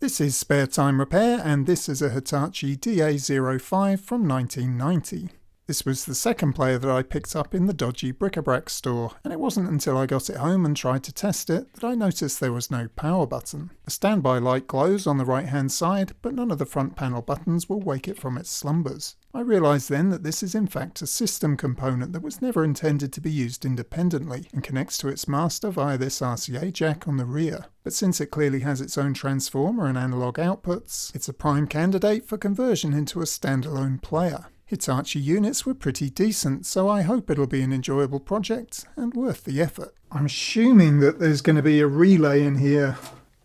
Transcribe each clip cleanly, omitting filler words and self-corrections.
This is Spare Time Repair, and this is a Hitachi DA-05 from 1990. This was the second player that I picked up in the dodgy bric-a-brac store, and it wasn't until I got it home and tried to test it that I noticed there was no power button. A standby light glows on the right hand side, but none of the front panel buttons will wake it from its slumbers. I realised then that this is in fact a system component that was never intended to be used independently, and connects to its master via this RCA jack on the rear. But since it clearly has its own transformer and analog outputs, it's a prime candidate for conversion into a standalone player. Hitachi units were pretty decent, so I hope it'll be an enjoyable project and worth the effort. I'm assuming that there's going to be a relay in here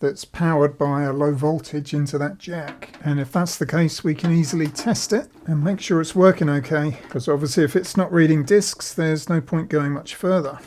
that's powered by a low voltage into that jack, and if that's the case we can easily test it and make sure it's working okay, because obviously if it's not reading discs there's no point going much further.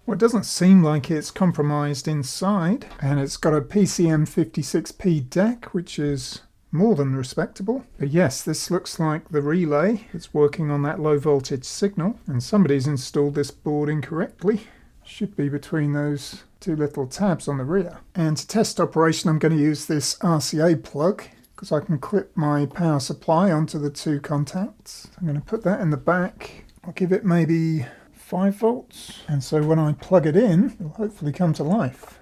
Well, it doesn't seem like it's compromised inside, and it's got a PCM56P DAC, which is more than respectable. But yes, this looks like the relay. It's working on that low voltage signal, and somebody's installed this board incorrectly. Should be between those two little tabs on the rear. And to test operation I'm going to use this RCA plug, because I can clip my power supply onto the two contacts. I'm going to put that in the back. I'll give it maybe 5 volts, and so when I plug it in it'll hopefully come to life.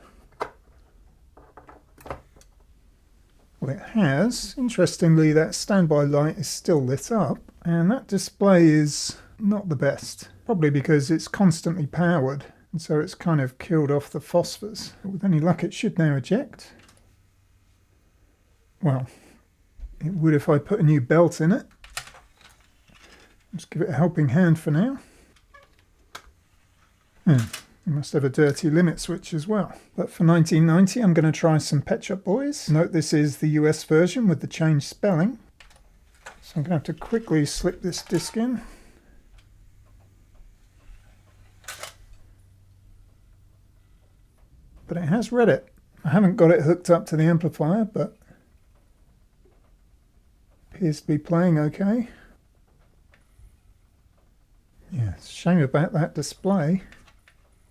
Well, it has. Interestingly, that standby light is still lit up, and that display is not the best. Probably because it's constantly powered, and so it's kind of killed off the phosphors. But with any luck it should now eject. Well, it would if I put a new belt in it. Just give it a helping hand for now. You must have a dirty limit switch as well. But for 1990 I'm going to try some Pet Shop Boys. Note this is the US version with the changed spelling. So I'm going to have to quickly slip this disc in. But it has read it. I haven't got it hooked up to the amplifier, but appears to be playing okay. Yeah, it's a shame about that display.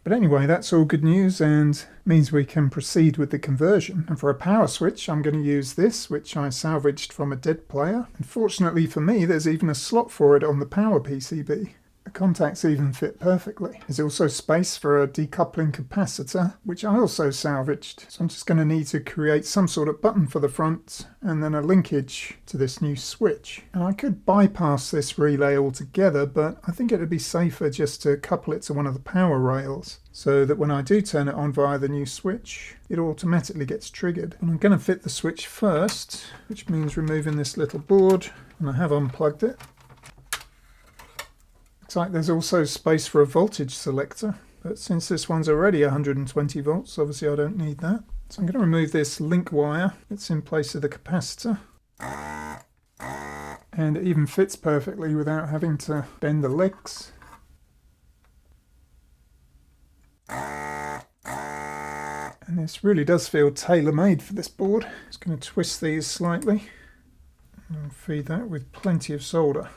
But anyway, that's all good news and means we can proceed with the conversion. And for a power switch, I'm going to use this, which I salvaged from a dead player. And fortunately for me, there's even a slot for it on the power PCB. The contacts even fit perfectly. There's also space for a decoupling capacitor, which I also salvaged. So I'm just going to need to create some sort of button for the front and then a linkage to this new switch. And I could bypass this relay altogether, but I think it would be safer just to couple it to one of the power rails, so that when I do turn it on via the new switch, it automatically gets triggered. And I'm going to fit the switch first, which means removing this little board, and I have unplugged it. Looks like there's also space for a voltage selector, but since this one's already 120 volts, obviously I don't need that. So I'm going to remove this link wire that's in place of the capacitor. And it even fits perfectly without having to bend the legs. And this really does feel tailor-made for this board. Just going to twist these slightly and feed that with plenty of solder.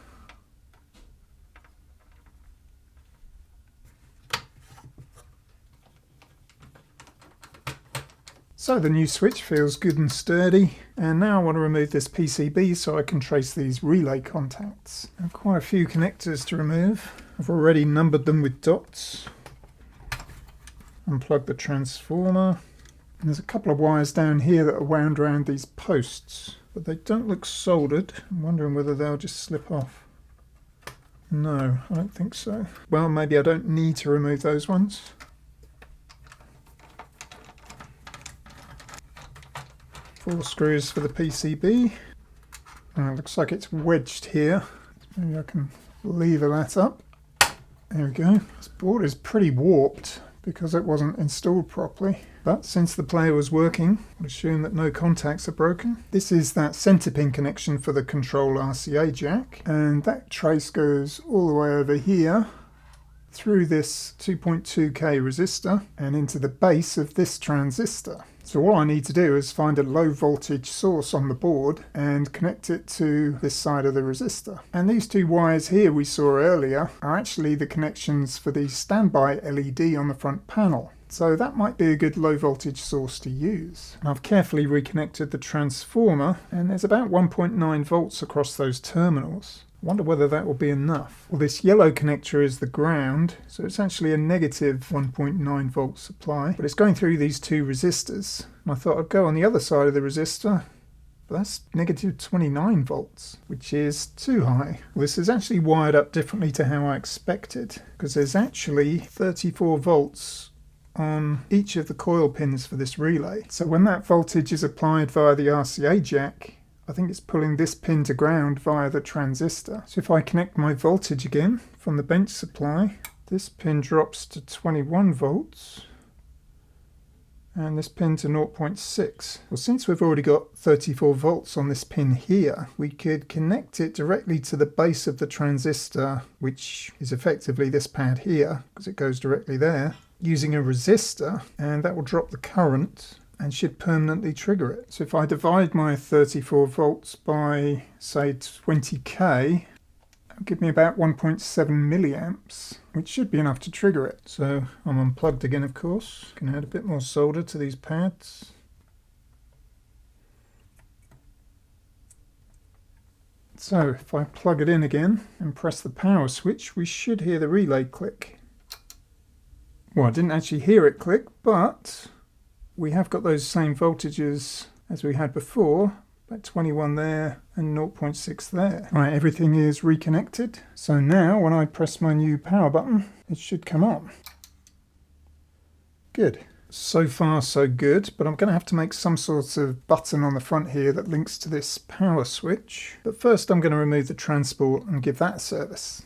So the new switch feels good and sturdy, and now I want to remove this PCB so I can trace these relay contacts. There are quite a few connectors to remove. I've already numbered them with dots. Unplug the transformer. And there's a couple of wires down here that are wound around these posts, but they don't look soldered. I'm wondering whether they'll just slip off. No, I don't think so. Well, maybe I don't need to remove those ones. 4 screws for the PCB. Looks like it's wedged here. Maybe I can lever that up. There we go. This board is pretty warped because it wasn't installed properly. But since the player was working, I'd assume that no contacts are broken. This is that center pin connection for the control RCA jack. And that trace goes all the way over here through this 2.2K resistor and into the base of this transistor. So all I need to do is find a low voltage source on the board and connect it to this side of the resistor. And these two wires here we saw earlier are actually the connections for the standby LED on the front panel. So that might be a good low voltage source to use. And I've carefully reconnected the transformer, and there's about 1.9 volts across those terminals. I wonder whether that will be enough. Well, this yellow connector is the ground, so it's actually a negative 1.9 volt supply, but it's going through these two resistors. And I thought I'd go on the other side of the resistor, but that's negative 29 volts, which is too high. Well, this is actually wired up differently to how I expected, because there's actually 34 volts on each of the coil pins for this relay. So when that voltage is applied via the RCA jack, I think it's pulling this pin to ground via the transistor. So if I connect my voltage again from the bench supply, this pin drops to 21 volts and this pin to 0.6. Well, since we've already got 34 volts on this pin here, we could connect it directly to the base of the transistor, which is effectively this pad here, because it goes directly there, using a resistor, and that will drop the current and should permanently trigger it. So if I divide my 34 volts by, say, 20k, that'll give me about 1.7 milliamps, which should be enough to trigger it. So I'm unplugged again, of course. Can add a bit more solder to these pads. So if I plug it in again and press the power switch, we should hear the relay click. Well, I didn't actually hear it click, but we have got those same voltages as we had before, about 21 there and 0.6 there. Right, everything is reconnected. So now when I press my new power button, it should come on. Good. So far so good, but I'm going to have to make some sort of button on the front here that links to this power switch. But first I'm going to remove the transport and give that a service.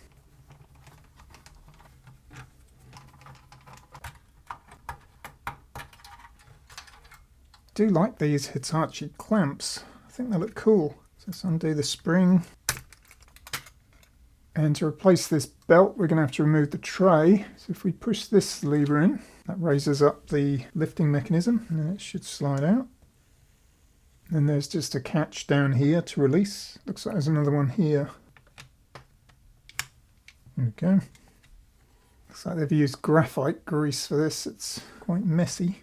I do like these Hitachi clamps. I think they look cool. So let's undo the spring. And to replace this belt, we're going to have to remove the tray. So if we push this lever in, that raises up the lifting mechanism, and then it should slide out. Then there's just a catch down here to release. Looks like there's another one here. There we go. Looks like they've used graphite grease for this. It's quite messy.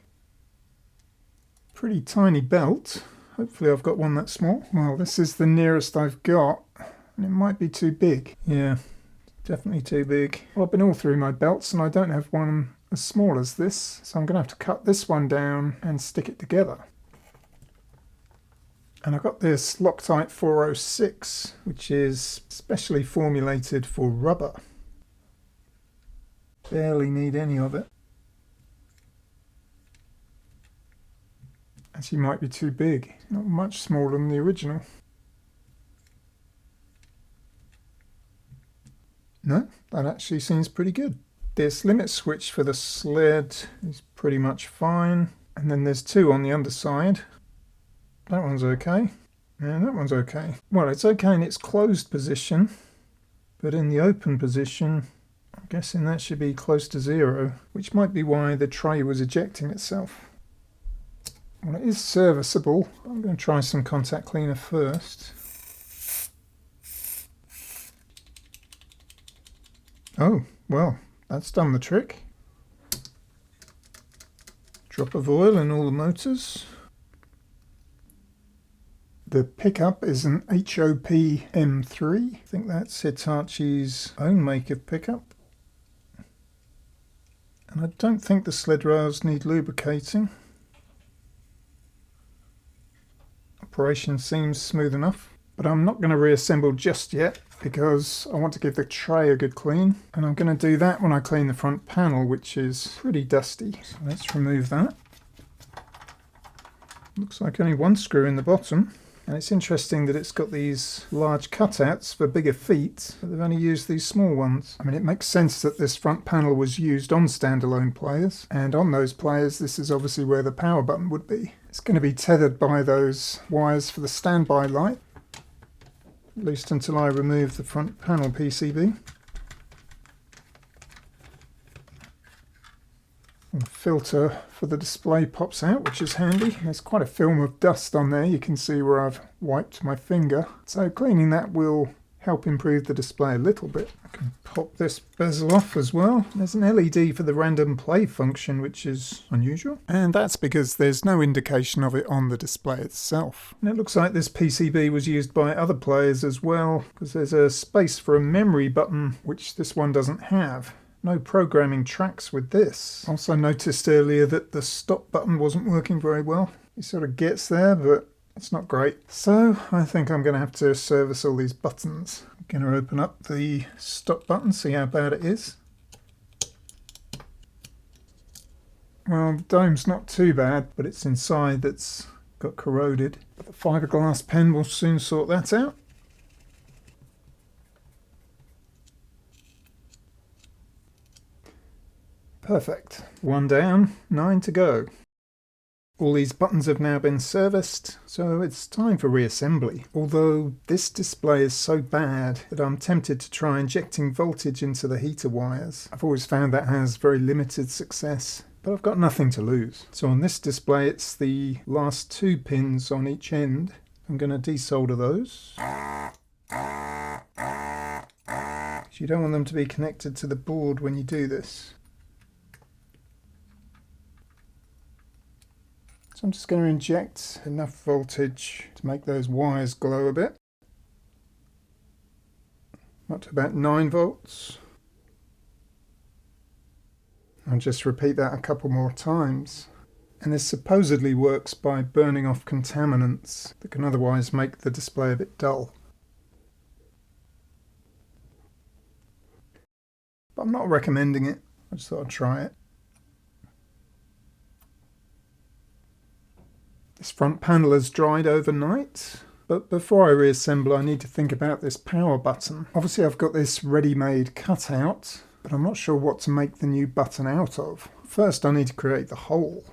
Pretty tiny belt. Hopefully I've got one that small. Well, this is the nearest I've got, and it might be too big. Yeah, definitely too big. Well, I've been all through my belts and I don't have one as small as this, so I'm going to have to cut this one down and stick it together. And I've got this Loctite 406, which is specially formulated for rubber. Barely need any of it. Actually might be too big, not much smaller than the original. No, that actually seems pretty good. This limit switch for the sled is pretty much fine. And then there's two on the underside. That one's okay. And that one's okay. Well, it's okay in its closed position, but in the open position, I'm guessing that should be close to 0, which might be why the tray was ejecting itself. Well, it is serviceable. I'm going to try some contact cleaner first. Oh, well, that's done the trick. Drop of oil in all the motors. The pickup is an HOP M3. I think that's Hitachi's own make of pickup. And I don't think the sled rails need lubricating. Operation seems smooth enough, but I'm not going to reassemble just yet because I want to give the tray a good clean, and I'm going to do that when I clean the front panel, which is pretty dusty. So let's remove that. Looks like only one screw in the bottom, and it's interesting that it's got these large cutouts for bigger feet, but they've only used these small ones. I mean, it makes sense that this front panel was used on standalone players, and on those players this is obviously where the power button would be. It's going to be tethered by those wires for the standby light, at least until I remove the front panel PCB. The filter for the display pops out, which is handy. There's quite a film of dust on there. You can see where I've wiped my finger. So cleaning that will help improve the display a little bit. I can pop this bezel off as well. There's an LED for the random play function, which is unusual. And that's because there's no indication of it on the display itself. And it looks like this PCB was used by other players as well, because there's a space for a memory button, which this one doesn't have. No programming tracks with this. Also noticed earlier that the stop button wasn't working very well. It sort of gets there, but it's not great. So I think I'm going to have to service all these buttons. I'm going to open up the stop button, see how bad it is. Well, the dome's not too bad, but it's inside that's got corroded. But the fiberglass pen will soon sort that out. Perfect. 1 down, 9 to go. All these buttons have now been serviced, so it's time for reassembly. Although this display is so bad that I'm tempted to try injecting voltage into the heater wires. I've always found that has very limited success, but I've got nothing to lose. So on this display it's the last 2 pins on each end. I'm going to desolder those. You don't want them to be connected to the board when you do this. So I'm just going to inject enough voltage to make those wires glow a bit. Up to about 9 volts. I'll just repeat that a couple more times. And this supposedly works by burning off contaminants that can otherwise make the display a bit dull. But I'm not recommending it. I just thought I'd try it. This front panel has dried overnight, but before I reassemble I need to think about this power button. Obviously I've got this ready-made cutout, but I'm not sure what to make the new button out of. First I need to create the hole.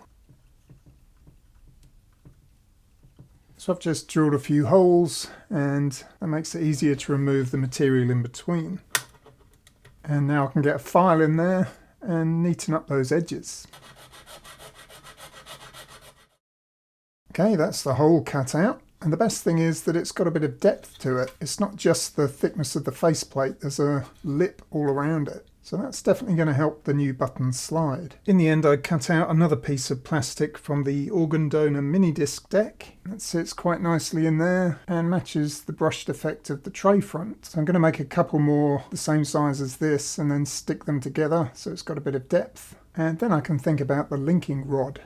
So I've just drilled a few holes and that makes it easier to remove the material in between. And now I can get a file in there and neaten up those edges. Okay, that's the hole cut out, and the best thing is that it's got a bit of depth to it. It's not just the thickness of the faceplate, there's a lip all around it. So that's definitely going to help the new button slide. In the end I cut out another piece of plastic from the organ donor mini disc deck. That sits quite nicely in there and matches the brushed effect of the tray front. So I'm going to make a couple more the same size as this and then stick them together so it's got a bit of depth. And then I can think about the linking rod.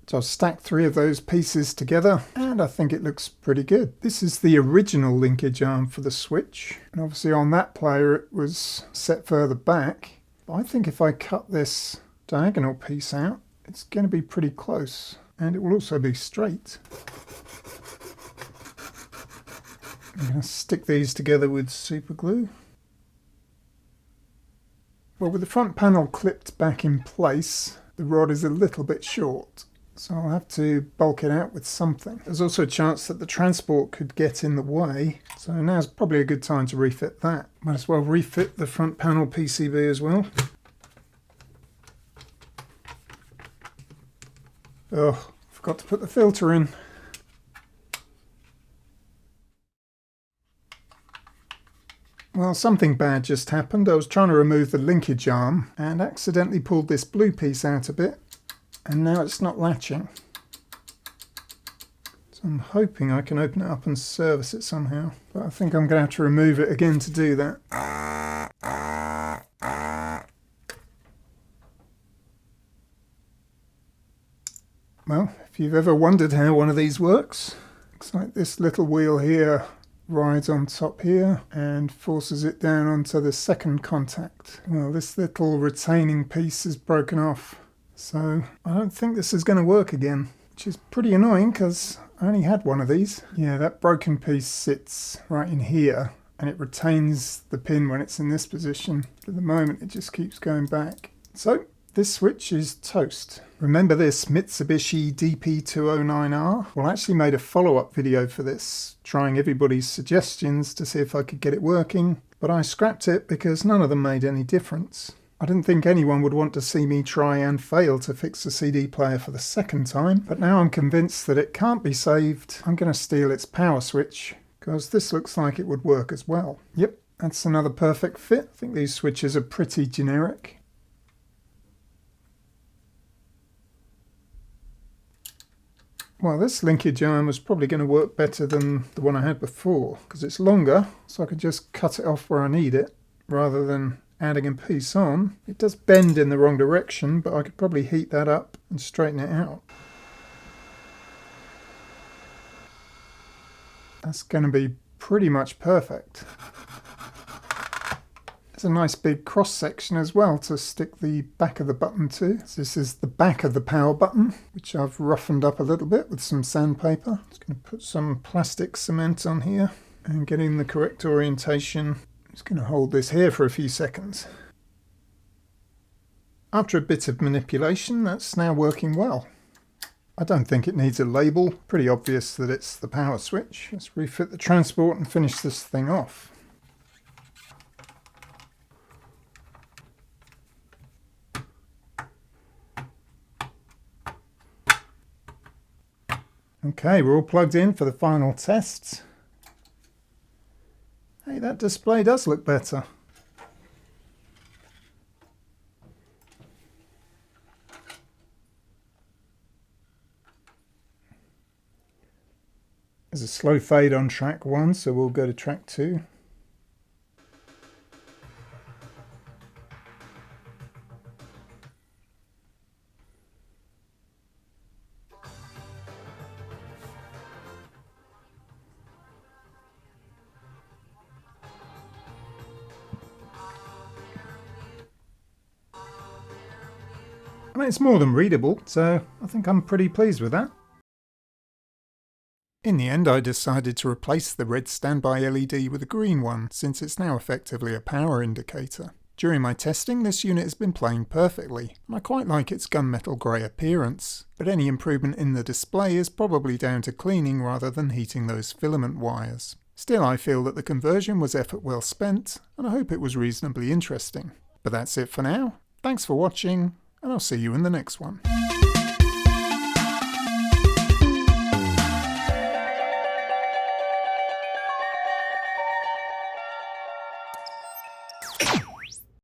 So I've stacked 3 of those pieces together and I think it looks pretty good. This is the original linkage arm for the switch, and obviously on that player it was set further back. But I think if I cut this diagonal piece out it's going to be pretty close, and it will also be straight. I'm going to stick these together with super glue. Well, with the front panel clipped back in place the rod is a little bit short. So I'll have to bulk it out with something. There's also a chance that the transport could get in the way, so now's probably a good time to refit that. Might as well refit the front panel PCB as well. Oh, forgot to put the filter in. Well, something bad just happened. I was trying to remove the linkage arm and accidentally pulled this blue piece out a bit. And now it's not latching. So I'm hoping I can open it up and service it somehow. But I think I'm going to have to remove it again to do that. Well, if you've ever wondered how one of these works, looks like this little wheel here rides on top here and forces it down onto the second contact. Well, this little retaining piece is broken off. So I don't think this is going to work again, which is pretty annoying because I only had one of these. Yeah, that broken piece sits right in here and it retains the pin when it's in this position. At the moment it just keeps going back. So this switch is toast. Remember this Mitsubishi DP209R? Well, I actually made a follow-up video for this, trying everybody's suggestions to see if I could get it working, but I scrapped it because none of them made any difference. I didn't think anyone would want to see me try and fail to fix a CD player for the second time, but now I'm convinced that it can't be saved. I'm going to steal its power switch, because this looks like it would work as well. Yep, that's another perfect fit. I think these switches are pretty generic. Well, this linkage iron was probably going to work better than the one I had before, because it's longer, so I could just cut it off where I need it, rather than adding a piece on. It does bend in the wrong direction, but I could probably heat that up and straighten it out. That's going to be pretty much perfect. There's a nice big cross section as well to stick the back of the button to. So this is the back of the power button, which I've roughened up a little bit with some sandpaper. Just going to put some plastic cement on here and get in the correct orientation. I'm just going to hold this here for a few seconds. After a bit of manipulation, that's now working well. I don't think it needs a label. Pretty obvious that it's the power switch. Let's refit the transport and finish this thing off. Okay, we're all plugged in for the final tests. Hey, that display does look better. There's a slow fade on track 1, so we'll go to track 2. I mean, it's more than readable, so I think I'm pretty pleased with that. In the end, I decided to replace the red standby LED with a green one, since it's now effectively a power indicator. During my testing, this unit has been playing perfectly, and I quite like its gunmetal grey appearance, but any improvement in the display is probably down to cleaning rather than heating those filament wires. Still, I feel that the conversion was effort well spent, and I hope it was reasonably interesting. But that's it for now. Thanks for watching, and I'll see you in the next one.